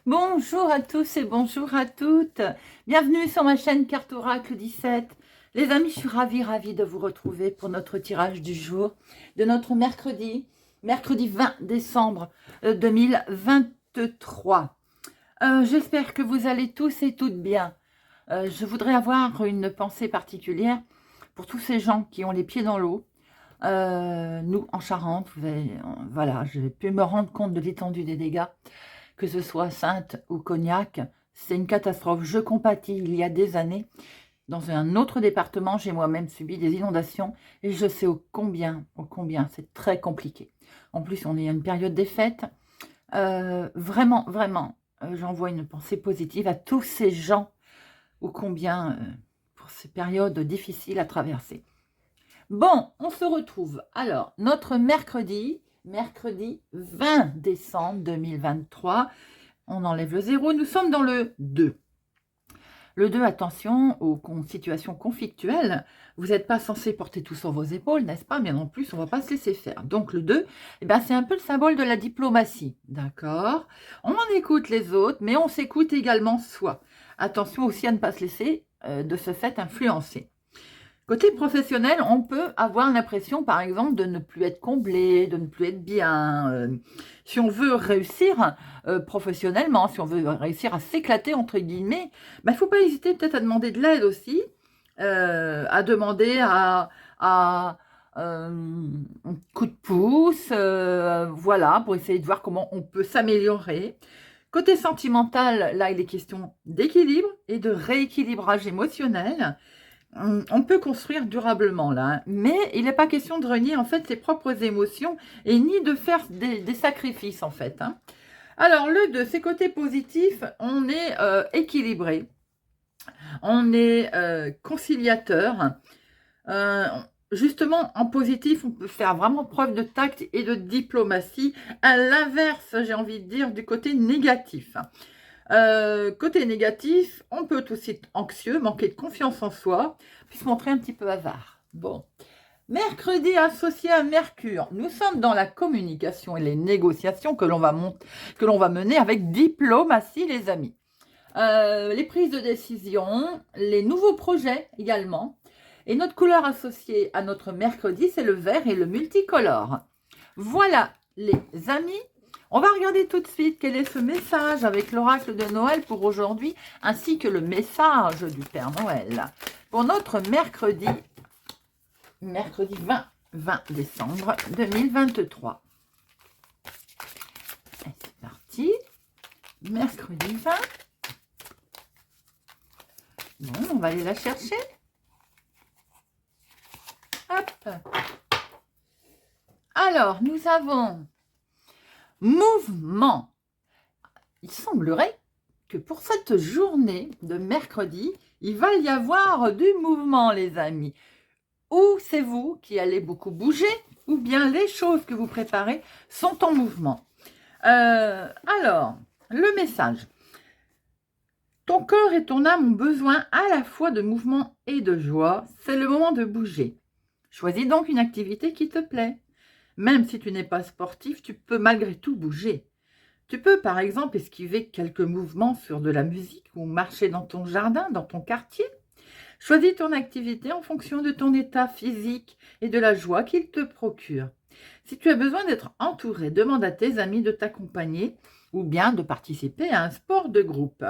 Bonjour à tous et bonjour à toutes. Bienvenue sur ma chaîne Carte Oracle 17. Les amis, je suis ravie de vous retrouver pour notre tirage du jour de notre mercredi 20 décembre 2023. J'espère que vous allez tous et toutes bien. Je voudrais avoir une pensée particulière pour tous ces gens qui ont les pieds dans l'eau. Nous, en Charente, voilà, j'ai pu me rendre compte de l'étendue des dégâts. Que ce soit Saintes ou Cognac, c'est une catastrophe. Je compatis il y a des années. Dans un autre département, j'ai moi-même subi des inondations et je sais ô combien c'est très compliqué. En plus, on est à une période des fêtes. Vraiment, j'envoie une pensée positive à tous ces gens ô combien pour ces périodes difficiles à traverser. Bon, on se retrouve. Alors, notre mercredi 20 décembre 2023. On enlève le 0, nous sommes dans le 2. Le 2, attention aux situations conflictuelles. Vous n'êtes pas censé porter tout sur vos épaules, n'est-ce pas? Mais en plus, on ne va pas se laisser faire. Donc le 2, c'est un peu le symbole de la diplomatie. D'accord? On écoute les autres, mais on s'écoute également soi. Attention aussi à ne pas se laisser de ce fait influencer. Côté professionnel, on peut avoir l'impression, par exemple, de ne plus être comblé, de ne plus être bien. Si on veut réussir professionnellement, si on veut réussir à s'éclater, entre guillemets, il ne faut pas hésiter peut-être à demander de l'aide aussi, à demander un coup de pouce, voilà, pour essayer de voir comment on peut s'améliorer. Côté sentimental, là, il est question d'équilibre et de rééquilibrage émotionnel. On peut construire durablement là, hein. Mais il n'est pas question de renier en fait ses propres émotions et ni de faire des sacrifices en fait, hein. Alors le 2, ses côtés positifs, on est équilibré, on est conciliateur. Justement, en positif, on peut faire vraiment preuve de tact et de diplomatie. À l'inverse, j'ai envie de dire, du côté négatif. Côté négatif, on peut aussi être anxieux, manquer de confiance en soi, puis se montrer un petit peu avare. Bon. Mercredi associé à Mercure, nous sommes dans la communication et les négociations que l'on va mener avec diplomatie, les amis. Les prises de décision, les nouveaux projets également. Et notre couleur associée à notre mercredi, c'est le vert et le multicolore. Voilà, les amis. On va regarder tout de suite quel est ce message avec l'oracle de Noël pour aujourd'hui, ainsi que le message du Père Noël pour notre mercredi 20 décembre 2023. Et c'est parti, mercredi 20. Bon, on va aller la chercher. Hop. Alors, nous avons mouvement. Il semblerait que pour cette journée de mercredi, il va y avoir du mouvement, les amis. Ou c'est vous qui allez beaucoup bouger, ou bien les choses que vous préparez sont en mouvement. Alors, le message. Ton corps et ton âme ont besoin à la fois de mouvement et de joie. C'est le moment de bouger. Choisis donc une activité qui te plaît. Même si tu n'es pas sportif, tu peux malgré tout bouger. Tu peux par exemple esquiver quelques mouvements sur de la musique ou marcher dans ton jardin, dans ton quartier. Choisis ton activité en fonction de ton état physique et de la joie qu'il te procure. Si tu as besoin d'être entouré, demande à tes amis de t'accompagner ou bien de participer à un sport de groupe.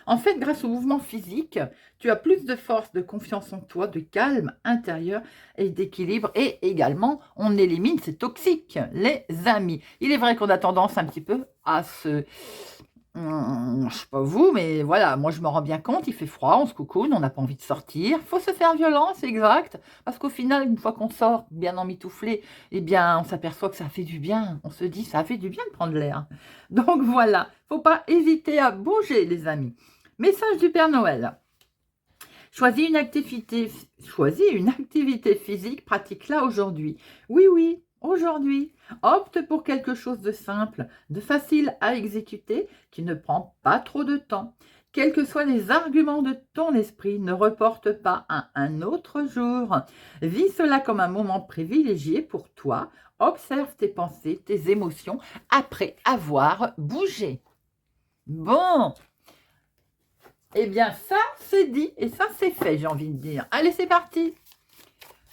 En fait, grâce au mouvement physique, tu as plus de force, de confiance en toi, de calme intérieur et d'équilibre. Et également, on élimine ces toxiques, les amis. Il est vrai qu'on a tendance un petit peu à se... Je sais pas vous, mais voilà, moi je me rends bien compte, il fait froid, on se coucoune, on n'a pas envie de sortir. Il faut se faire violence, c'est exact. Parce qu'au final, une fois qu'on sort bien emmitouflé, eh bien, on s'aperçoit que ça fait du bien. On se dit, ça fait du bien de prendre l'air. Donc voilà, faut pas hésiter à bouger, les amis. Message du Père Noël. Choisis une activité physique, pratique-la aujourd'hui. Oui, aujourd'hui. Opte pour quelque chose de simple, de facile à exécuter, qui ne prend pas trop de temps. Quels que soient les arguments de ton esprit, ne reporte pas à un autre jour. Vis cela comme un moment privilégié pour toi. Observe tes pensées, tes émotions après avoir bougé. Bon, eh bien ça c'est dit et ça c'est fait, j'ai envie de dire. Allez, c'est parti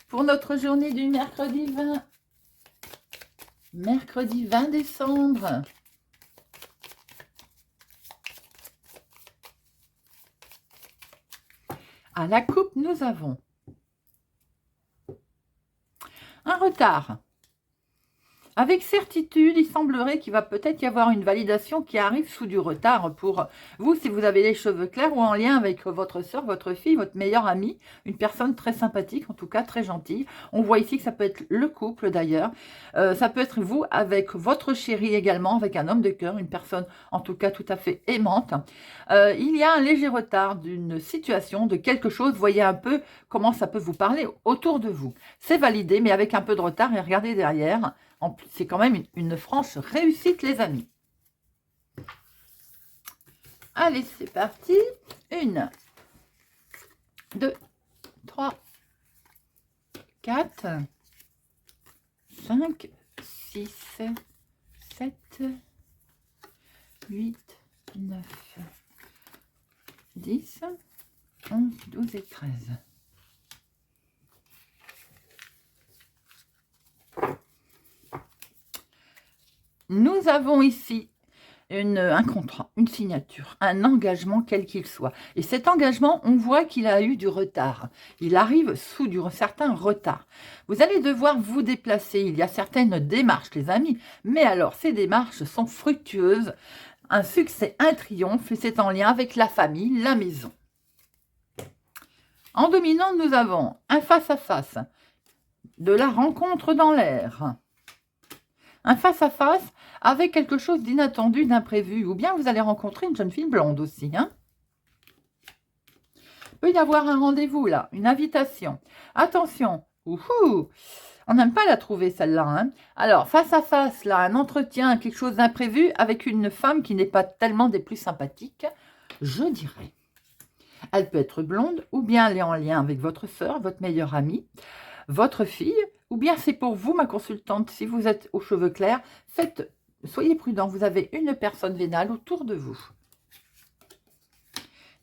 pour notre journée du mercredi 20. Mercredi 20 décembre. À la coupe, nous avons un retard. Avec certitude, il semblerait qu'il va peut-être y avoir une validation qui arrive sous du retard pour vous, si vous avez les cheveux clairs ou en lien avec votre soeur, votre fille, votre meilleure amie, une personne très sympathique, en tout cas très gentille. On voit ici que ça peut être le couple d'ailleurs. Ça peut être vous avec votre chéri également, avec un homme de cœur, une personne en tout cas tout à fait aimante. Il y a un léger retard d'une situation, de quelque chose. Voyez un peu comment ça peut vous parler autour de vous. C'est validé, mais avec un peu de retard. Et regardez derrière. C'est quand même une franche réussite, les amis. Allez, c'est parti. 1, 2, 3, 4, 5, 6, 7, 8, 9, 10, 11, 12 et 13. Nous avons ici un contrat, une signature, un engagement quel qu'il soit. Et cet engagement, on voit qu'il a eu du retard. Il arrive sous du certain retard. Vous allez devoir vous déplacer. Il y a certaines démarches, les amis. Mais alors, ces démarches sont fructueuses. Un succès, un triomphe, et c'est en lien avec la famille, la maison. En dominant, nous avons un face-à-face, de la rencontre dans l'air. Un face-à-face avec quelque chose d'inattendu, d'imprévu. Ou bien vous allez rencontrer une jeune fille blonde aussi. Hein. Il peut y avoir un rendez-vous là, une invitation. Attention, on n'aime pas la trouver celle-là. Hein. Alors, face-à-face, là, un entretien, quelque chose d'imprévu avec une femme qui n'est pas tellement des plus sympathiques, je dirais. Elle peut être blonde ou bien elle est en lien avec votre soeur, votre meilleure amie, votre fille, ou bien c'est pour vous, ma consultante, si vous êtes aux cheveux clairs, soyez prudent, vous avez une personne vénale autour de vous.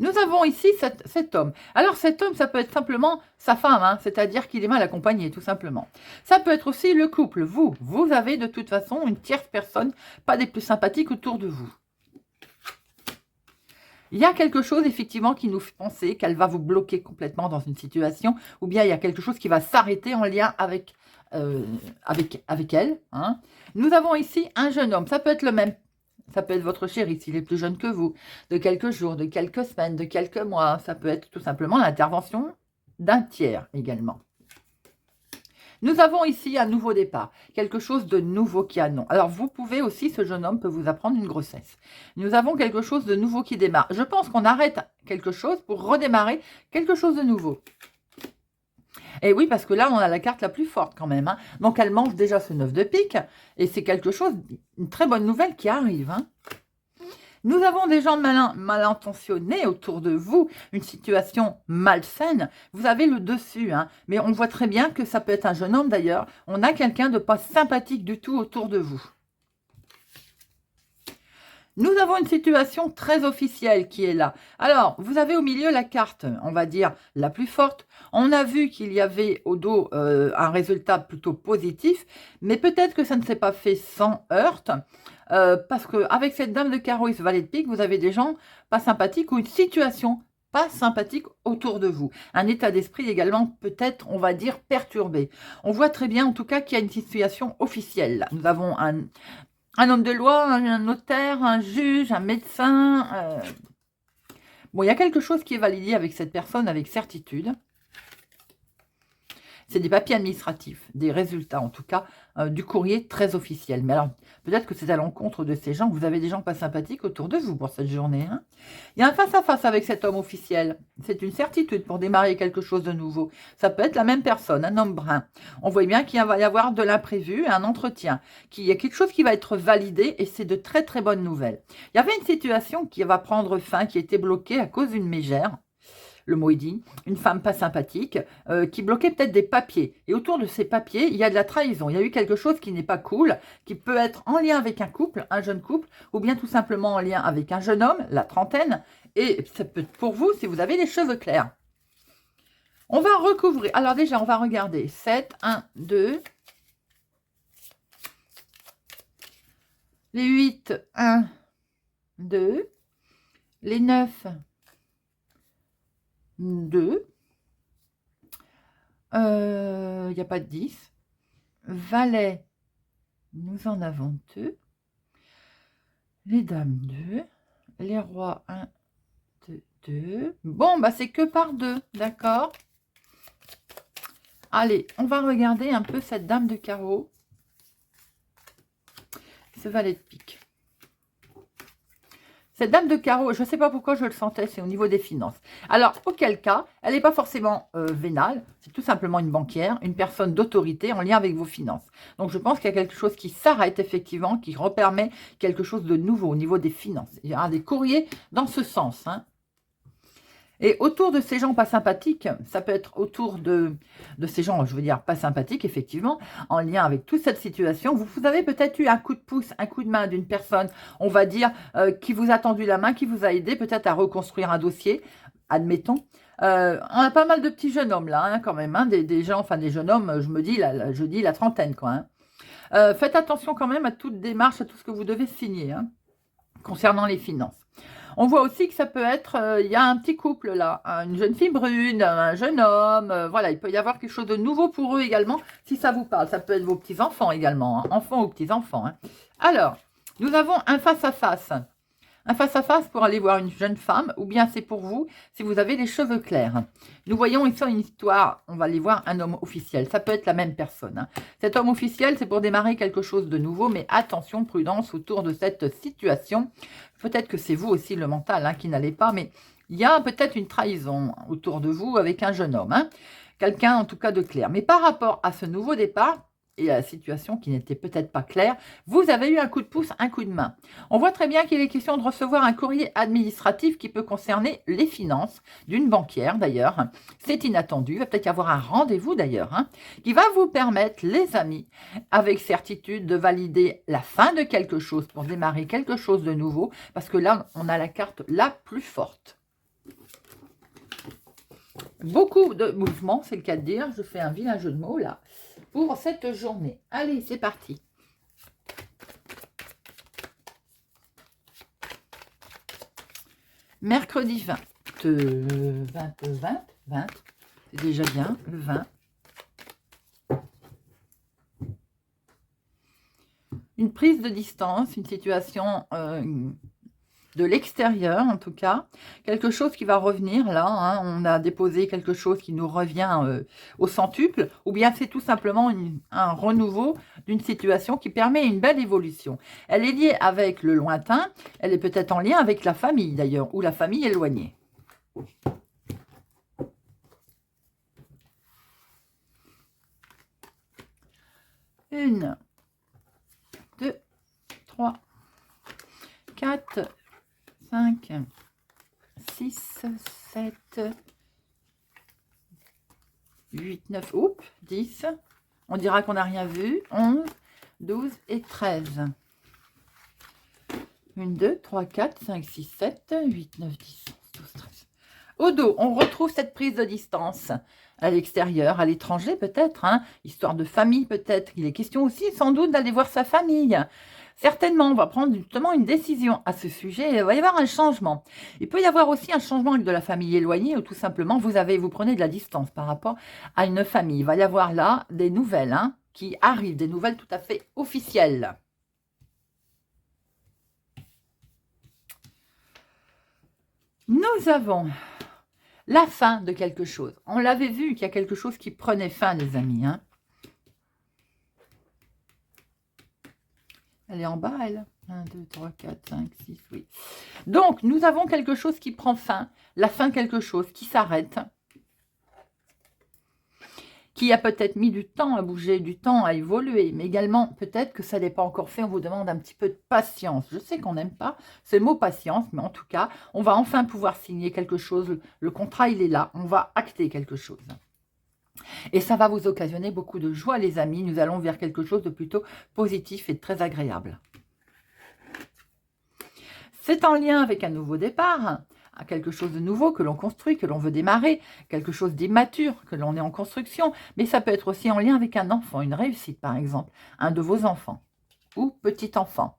Nous avons ici cet homme. Alors cet homme, ça peut être simplement sa femme, hein, c'est-à-dire qu'il est mal accompagné, tout simplement. Ça peut être aussi le couple, vous avez de toute façon une tierce personne, pas des plus sympathiques autour de vous. Il y a quelque chose, effectivement, qui nous fait penser qu'elle va vous bloquer complètement dans une situation, ou bien il y a quelque chose qui va s'arrêter en lien avec elle. Hein. Nous avons ici un jeune homme. Ça peut être le même. Ça peut être votre chéri, s'il est plus jeune que vous, de quelques jours, de quelques semaines, de quelques mois. Ça peut être tout simplement l'intervention d'un tiers également. Nous avons ici un nouveau départ, quelque chose de nouveau qui annonce. Alors, vous pouvez aussi, ce jeune homme peut vous apprendre une grossesse. Nous avons quelque chose de nouveau qui démarre. Je pense qu'on arrête quelque chose pour redémarrer quelque chose de nouveau. Et oui, parce que là, on a la carte la plus forte quand même. Hein. Donc, elle mange déjà ce 9 de pique. Et c'est quelque chose, une très bonne nouvelle qui arrive. Hein. Nous avons des gens mal intentionnés autour de vous, une situation malsaine. Vous avez le dessus, hein, mais on voit très bien que ça peut être un jeune homme d'ailleurs. On a quelqu'un de pas sympathique du tout autour de vous. Nous avons une situation très officielle qui est là. Alors, vous avez au milieu la carte, on va dire, la plus forte. On a vu qu'il y avait au dos un résultat plutôt positif, mais peut-être que ça ne s'est pas fait sans heurte. Parce qu'avec cette dame de carreau et ce valet de pique, vous avez des gens pas sympathiques ou une situation pas sympathique autour de vous. Un état d'esprit également peut-être, on va dire, perturbé. On voit très bien en tout cas qu'il y a une situation officielle. Nous avons un homme de loi, un notaire, un juge, un médecin. Bon, il y a quelque chose qui est validé avec cette personne avec certitude. C'est des papiers administratifs, des résultats en tout cas, du courrier très officiel. Mais alors, peut-être que c'est à l'encontre de ces gens. Vous avez des gens pas sympathiques autour de vous pour cette journée. Hein. Il y a un face-à-face avec cet homme officiel. C'est une certitude pour démarrer quelque chose de nouveau. Ça peut être la même personne, un homme brun. On voit bien qu'il va y avoir de l'imprévu, un entretien. Qu'il y a quelque chose qui va être validé et c'est de très très bonnes nouvelles. Il y avait une situation qui va prendre fin, qui était bloquée à cause d'une mégère. le mot est dit, une femme pas sympathique, qui bloquait peut-être des papiers. Et autour de ces papiers, il y a de la trahison. Il y a eu quelque chose qui n'est pas cool, qui peut être en lien avec un couple, un jeune couple, ou bien tout simplement en lien avec un jeune homme, la trentaine. Et ça peut être pour vous si vous avez les cheveux clairs. On va recouvrir. Alors déjà, on va regarder. 7, 1, 2. Les 8, 1, 2. Les 9, 2. Il n'y a pas de 10. Valet, nous en avons 2. Les dames, 2. Les rois, 1, 2, 2. Bon, bah c'est que par 2, d'accord? Allez, on va regarder un peu cette dame de carreau. Ce valet de pique. Cette dame de carreau, je ne sais pas pourquoi je le sentais, c'est au niveau des finances. Alors, auquel cas, elle n'est pas forcément vénale, c'est tout simplement une banquière, une personne d'autorité en lien avec vos finances. Donc, je pense qu'il y a quelque chose qui s'arrête effectivement, qui repermet quelque chose de nouveau au niveau des finances. Il y aura des courriers dans ce sens, hein. Et autour de ces gens pas sympathiques, ça peut être autour de ces gens, je veux dire, pas sympathiques, effectivement, en lien avec toute cette situation. Vous avez peut-être eu un coup de pouce, un coup de main d'une personne, on va dire, qui vous a tendu la main, qui vous a aidé peut-être à reconstruire un dossier, admettons. On a pas mal de petits jeunes hommes là, hein, quand même, hein, des gens, enfin des jeunes hommes, je dis la trentaine, quoi. Hein. Faites attention quand même à toute démarche, à tout ce que vous devez signer, hein, concernant les finances. On voit aussi que ça peut être, il y a un petit couple là, une jeune fille brune, un jeune homme, voilà, il peut y avoir quelque chose de nouveau pour eux également, si ça vous parle. Ça peut être vos petits-enfants également, hein, enfants ou petits-enfants. Hein. Alors, nous avons un face-à-face. Un face-à-face pour aller voir une jeune femme, ou bien c'est pour vous si vous avez les cheveux clairs. Nous voyons ici une histoire, on va aller voir un homme officiel. Ça peut être la même personne. Hein. Cet homme officiel, c'est pour démarrer quelque chose de nouveau, mais attention, prudence autour de cette situation. Peut-être que c'est vous aussi le mental hein, qui n'allez pas, mais il y a peut-être une trahison autour de vous avec un jeune homme. Hein. Quelqu'un en tout cas de clair. Mais par rapport à ce nouveau départ, et à la situation qui n'était peut-être pas claire, vous avez eu un coup de pouce, un coup de main. On voit très bien qu'il est question de recevoir un courrier administratif qui peut concerner les finances d'une banquière d'ailleurs. C'est inattendu, il va peut-être y avoir un rendez-vous d'ailleurs, hein, qui va vous permettre, les amis, avec certitude de valider la fin de quelque chose pour démarrer quelque chose de nouveau, parce que là, on a la carte la plus forte. Beaucoup de mouvements, c'est le cas de dire, je fais un vilain jeu de mots là, pour cette journée. Allez, c'est parti. Mercredi 20, c'est déjà bien, le 20. Une prise de distance, une situation de l'extérieur en tout cas, quelque chose qui va revenir là, hein, on a déposé quelque chose qui nous revient au centuple, ou bien c'est tout simplement un renouveau d'une situation qui permet une belle évolution. Elle est liée avec le lointain, elle est peut-être en lien avec la famille d'ailleurs, ou la famille éloignée. Une, 2, 3, 4, 5, 6, 7, 8, 9, oups, 10. On dira qu'on n'a rien vu. 11, 12 et 13. 1, 2, 3, 4, 5, 6, 7, 8, 9, 10, 11, 12, 13. Au dos, on retrouve cette prise de distance à l'extérieur, à l'étranger peut-être, hein, histoire de famille peut-être. Il est question aussi sans doute d'aller voir sa famille. Certainement, on va prendre justement une décision à ce sujet. Il va y avoir un changement. Il peut y avoir aussi un changement avec de la famille éloignée ou tout simplement vous prenez de la distance par rapport à une famille. Il va y avoir là des nouvelles hein, qui arrivent, des nouvelles tout à fait officielles. Nous avons la fin de quelque chose. On l'avait vu qu'il y a quelque chose qui prenait fin, les amis. Hein. Elle est en bas, elle. 1, 2, 3, 4, 5, 6, oui. Donc, nous avons quelque chose qui prend fin. La fin de quelque chose qui s'arrête. qui a peut-être mis du temps à bouger, du temps à évoluer, mais également peut-être que ça n'est pas encore fait, on vous demande un petit peu de patience. Je sais qu'on n'aime pas ce mot patience, mais en tout cas, on va enfin pouvoir signer quelque chose, le contrat il est là, on va acter quelque chose. Et ça va vous occasionner beaucoup de joie les amis, nous allons vers quelque chose de plutôt positif et de très agréable. C'est en lien avec un nouveau départ, à quelque chose de nouveau que l'on construit, que l'on veut démarrer, quelque chose d'immature, que l'on est en construction, mais ça peut être aussi en lien avec un enfant, une réussite par exemple, un de vos enfants ou petit enfant.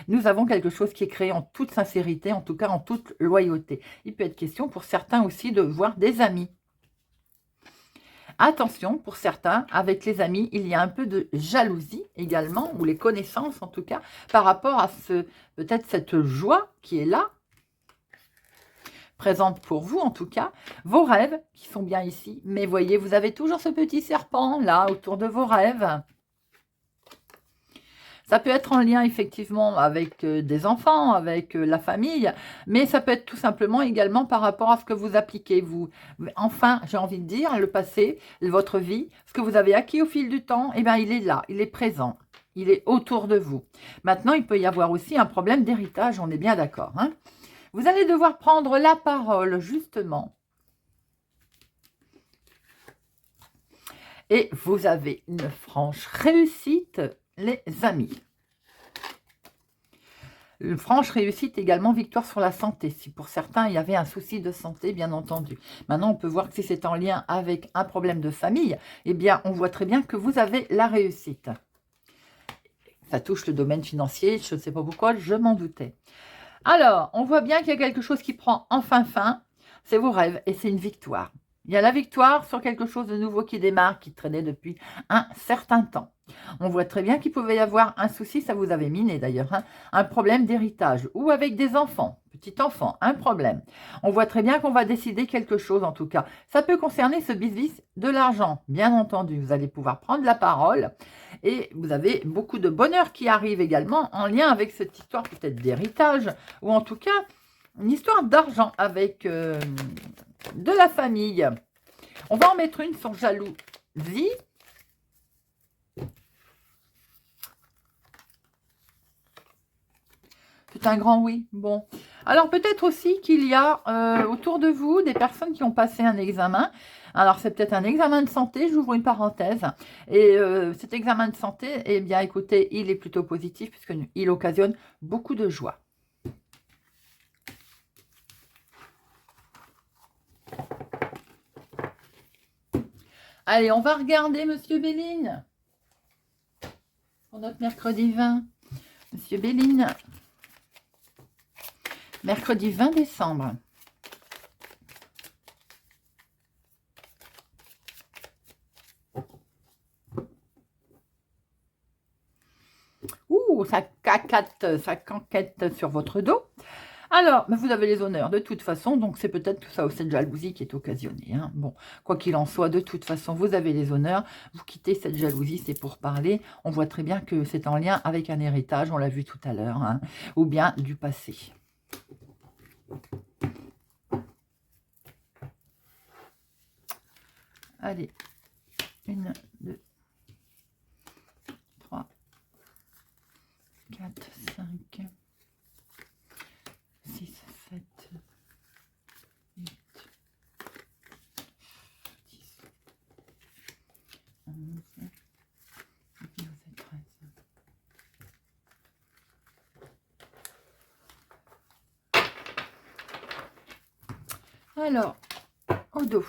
Nous avons quelque chose qui est créé en toute sincérité, en tout cas en toute loyauté. Il peut être question pour certains aussi de voir des amis. Attention, pour certains, avec les amis, il y a un peu de jalousie également, ou les connaissances en tout cas, par rapport à peut-être cette joie qui est là, présente pour vous en tout cas, vos rêves qui sont bien ici, mais voyez, vous avez toujours ce petit serpent là autour de vos rêves. Ça peut être en lien effectivement avec des enfants, avec la famille, mais ça peut être tout simplement également par rapport à ce que vous appliquez. Enfin, j'ai envie de dire, le passé, votre vie, ce que vous avez acquis au fil du temps, eh bien, il est là, il est présent, il est autour de vous. Maintenant, il peut y avoir aussi un problème d'héritage, on est bien d'accord. Hein? Vous allez devoir prendre la parole, justement. Et vous avez une franche réussite, les amis. Une franche réussite également, victoire sur la santé. Si pour certains, il y avait un souci de santé, bien entendu. Maintenant, on peut voir que si c'est en lien avec un problème de famille, eh bien, on voit très bien que vous avez la réussite. Ça touche le domaine financier, je ne sais pas pourquoi, je m'en doutais. Alors, on voit bien qu'il y a quelque chose qui prend enfin fin. C'est vos rêves et c'est une victoire. Il y a la victoire sur quelque chose de nouveau qui démarre, qui traînait depuis un certain temps. On voit très bien qu'il pouvait y avoir un souci, ça vous avait miné d'ailleurs, hein, un problème d'héritage ou avec des enfants, petits enfants, un problème. On voit très bien qu'on va décider quelque chose en tout cas. Ça peut concerner ce business de l'argent, bien entendu. Vous allez pouvoir prendre la parole et vous avez beaucoup de bonheur qui arrive également en lien avec cette histoire peut-être d'héritage ou en tout cas une histoire d'argent avec de la famille. On va en mettre une sur jalousie. C'est un grand oui. Bon. Alors, peut-être aussi qu'il y a autour de vous des personnes qui ont passé un examen. Alors, c'est peut-être un examen de santé, j'ouvre une parenthèse. Et cet examen de santé, eh bien, écoutez, il est plutôt positif puisqu'il occasionne beaucoup de joie. Allez, on va regarder Monsieur Béline. Pour notre mercredi 20. Monsieur Béline. Mercredi 20 décembre. Ouh, ça caquette, ça canquette sur votre dos. Alors, vous avez les honneurs de toute façon, donc c'est peut-être tout ça aussi de jalousie qui est occasionné. Hein. Bon, quoi qu'il en soit, de toute façon, vous avez les honneurs. Vous quittez cette jalousie, c'est pour parler. On voit très bien que c'est en lien avec un héritage, on l'a vu tout à l'heure, hein, ou bien du passé. Allez, 1, 2, 3, 4, 5, 6, 7, 8, 10, 11, 12 et 13. Alors, au dos.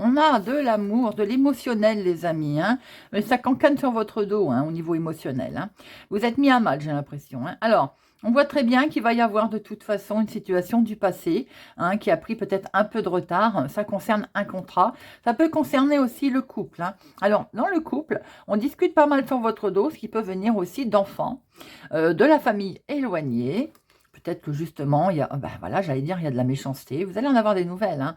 On a de l'amour, de l'émotionnel, les amis. Hein, mais ça cancane sur votre dos, hein, au niveau émotionnel. Hein. Vous êtes mis à mal, j'ai l'impression. Hein. Alors, on voit très bien qu'il va y avoir de toute façon une situation du passé hein, qui a pris peut-être un peu de retard. Ça concerne un contrat. Ça peut concerner aussi le couple. Hein. Alors, dans le couple, on discute pas mal sur votre dos, ce qui peut venir aussi d'enfants, de la famille éloignée. Peut-être que justement, il y a, voilà, j'allais dire, il y a de la méchanceté. Vous allez en avoir des nouvelles. Hein.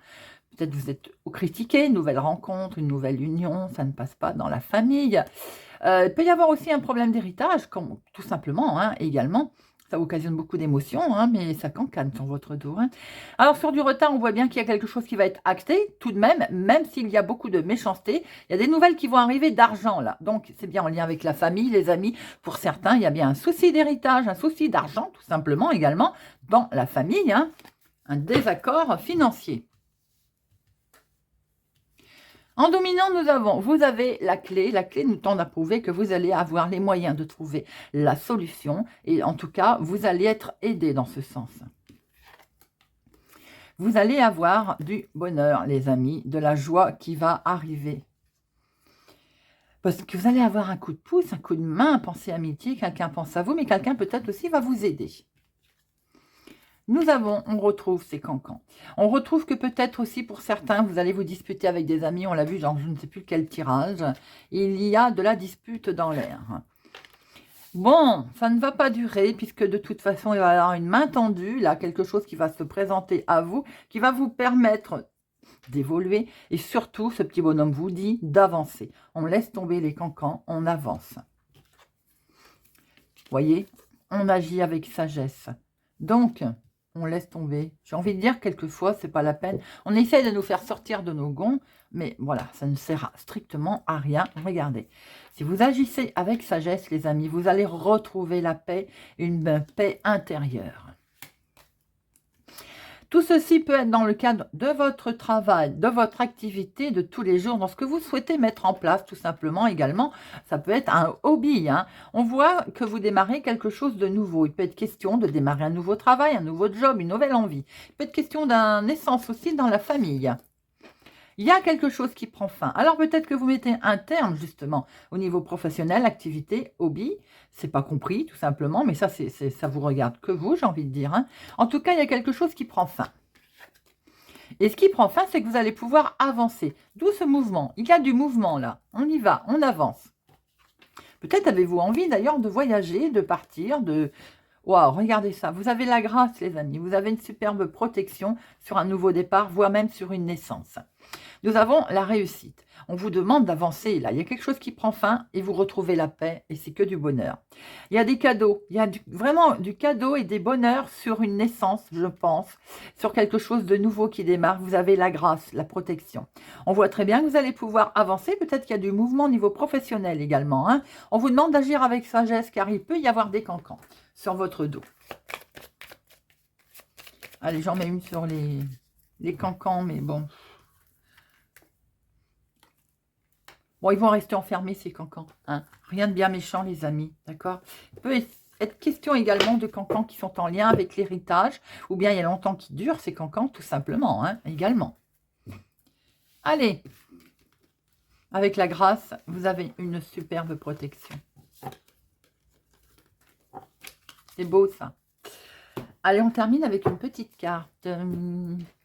Peut-être vous êtes critiqué, une nouvelle rencontre, une nouvelle union, ça ne passe pas dans la famille. Il peut y avoir aussi un problème d'héritage, tout simplement, hein, également. Ça occasionne beaucoup d'émotions, hein, mais ça cancane sur votre dos. Hein. Alors, sur du retard, on voit bien qu'il y a quelque chose qui va être acté, tout de même s'il y a beaucoup de méchanceté. Il y a des nouvelles qui vont arriver d'argent, là. Donc, c'est bien en lien avec la famille, les amis. Pour certains, il y a bien un souci d'héritage, un souci d'argent, tout simplement, également, dans la famille. Hein, un désaccord financier. En dominant, vous avez la clé. La clé nous tend à prouver que vous allez avoir les moyens de trouver la solution. Et en tout cas, vous allez être aidé dans ce sens. Vous allez avoir du bonheur, les amis, de la joie qui va arriver. Parce que vous allez avoir un coup de pouce, un coup de main, pensée amitié, quelqu'un pense à vous, mais quelqu'un peut-être aussi va vous aider. On retrouve ces cancans. On retrouve que peut-être aussi pour certains, vous allez vous disputer avec des amis, on l'a vu dans je ne sais plus quel tirage, il y a de la dispute dans l'air. Bon, ça ne va pas durer puisque de toute façon, il va y avoir une main tendue, là, quelque chose qui va se présenter à vous, qui va vous permettre d'évoluer et surtout, ce petit bonhomme vous dit d'avancer. On laisse tomber les cancans, on avance. Voyez, on agit avec sagesse. Donc, on laisse tomber. J'ai envie de dire, quelquefois, c'est pas la peine. On essaie de nous faire sortir de nos gonds, mais voilà, ça ne sert strictement à rien. Regardez, si vous agissez avec sagesse, les amis, vous allez retrouver la paix, une paix intérieure. Tout ceci peut être dans le cadre de votre travail, de votre activité de tous les jours, dans ce que vous souhaitez mettre en place, tout simplement également. Ça peut être un hobby. Hein. On voit que vous démarrez quelque chose de nouveau. Il peut être question de démarrer un nouveau travail, un nouveau job, une nouvelle envie. Il peut être question d'un naissance aussi dans la famille. Il y a quelque chose qui prend fin. Alors peut-être que vous mettez un terme justement au niveau professionnel, activité, hobby. C'est pas compris tout simplement, mais ça, ça vous regarde que vous, j'ai envie de dire. Hein. En tout cas, il y a quelque chose qui prend fin. Et ce qui prend fin, c'est que vous allez pouvoir avancer. D'où ce mouvement. Il y a du mouvement là. On y va, on avance. Peut-être avez-vous envie d'ailleurs de voyager, de partir, de... Waouh, regardez ça. Vous avez la grâce, les amis. Vous avez une superbe protection sur un nouveau départ, voire même sur une naissance. Nous avons la réussite. On vous demande d'avancer là. Il y a quelque chose qui prend fin et vous retrouvez la paix et c'est que du bonheur. Il y a des cadeaux. Il y a vraiment du cadeau et des bonheurs sur une naissance, je pense. Sur quelque chose de nouveau qui démarre. Vous avez la grâce, la protection. On voit très bien que vous allez pouvoir avancer. Peut-être qu'il y a du mouvement au niveau professionnel également. Hein. On vous demande d'agir avec sagesse car il peut y avoir des cancans sur votre dos. Allez, j'en mets une sur les cancans, mais bon... Bon, ils vont rester enfermés, ces cancans. Hein. Rien de bien méchant, les amis. D'accord. Il peut être question également de cancans qui sont en lien avec l'héritage. Ou bien il y a longtemps qui durent, ces cancans, tout simplement. Hein, également. Allez. Avec la grâce, vous avez une superbe protection. C'est beau, ça. Allez, on termine avec une petite carte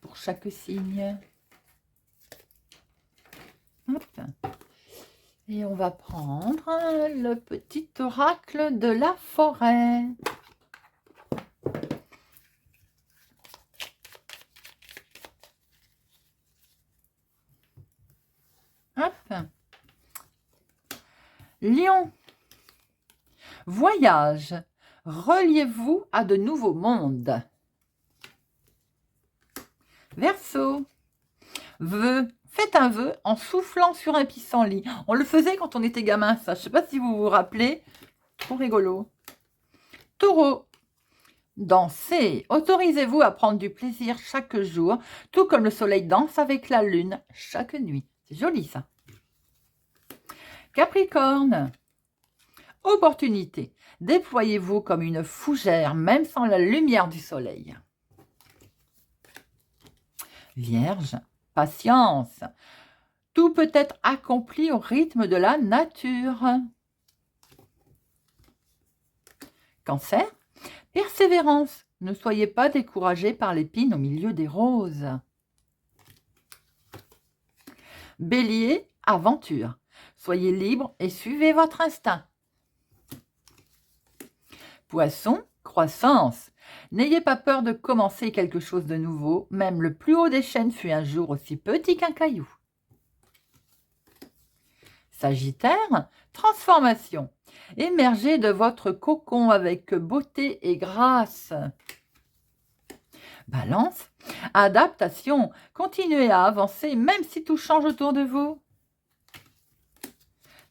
pour chaque signe. Hop. Et on va prendre le petit oracle de la forêt. Hop. Lion. Voyage. Reliez-vous à de nouveaux mondes. Verseau. Vœu. Faites un vœu en soufflant sur un pissenlit. On le faisait quand on était gamin, ça. Je ne sais pas si vous vous rappelez. Trop rigolo. Taureau. Dansez. Autorisez-vous à prendre du plaisir chaque jour, tout comme le soleil danse avec la lune chaque nuit. C'est joli, ça. Capricorne. Opportunité. Déployez-vous comme une fougère, même sans la lumière du soleil. Vierge. Patience. Tout peut être accompli au rythme de la nature. Cancer. Persévérance. Ne soyez pas découragé par l'épine au milieu des roses. Bélier. Aventure. Soyez libre et suivez votre instinct. Poisson. Croissance. N'ayez pas peur de commencer quelque chose de nouveau, même le plus haut des chênes fut un jour aussi petit qu'un caillou. Sagittaire, transformation. Émergez de votre cocon avec beauté et grâce. Balance, adaptation, continuez à avancer même si tout change autour de vous.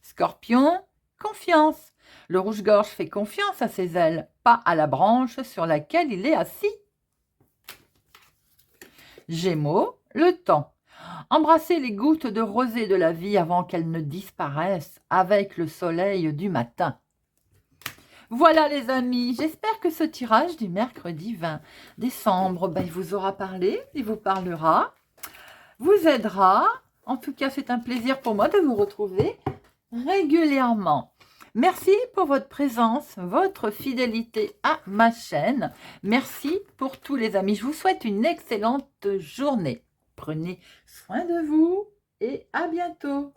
Scorpion, confiance. Le rouge-gorge fait confiance à ses ailes, pas à la branche sur laquelle il est assis. Gémeaux, le temps. Embrassez les gouttes de rosée de la vie avant qu'elles ne disparaissent avec le soleil du matin. Voilà les amis, j'espère que ce tirage du mercredi 20 décembre, il vous aura parlé, il vous parlera, vous aidera. En tout cas, c'est un plaisir pour moi de vous retrouver régulièrement. Merci pour votre présence, votre fidélité à ma chaîne. Merci pour tous les amis. Je vous souhaite une excellente journée. Prenez soin de vous et à bientôt.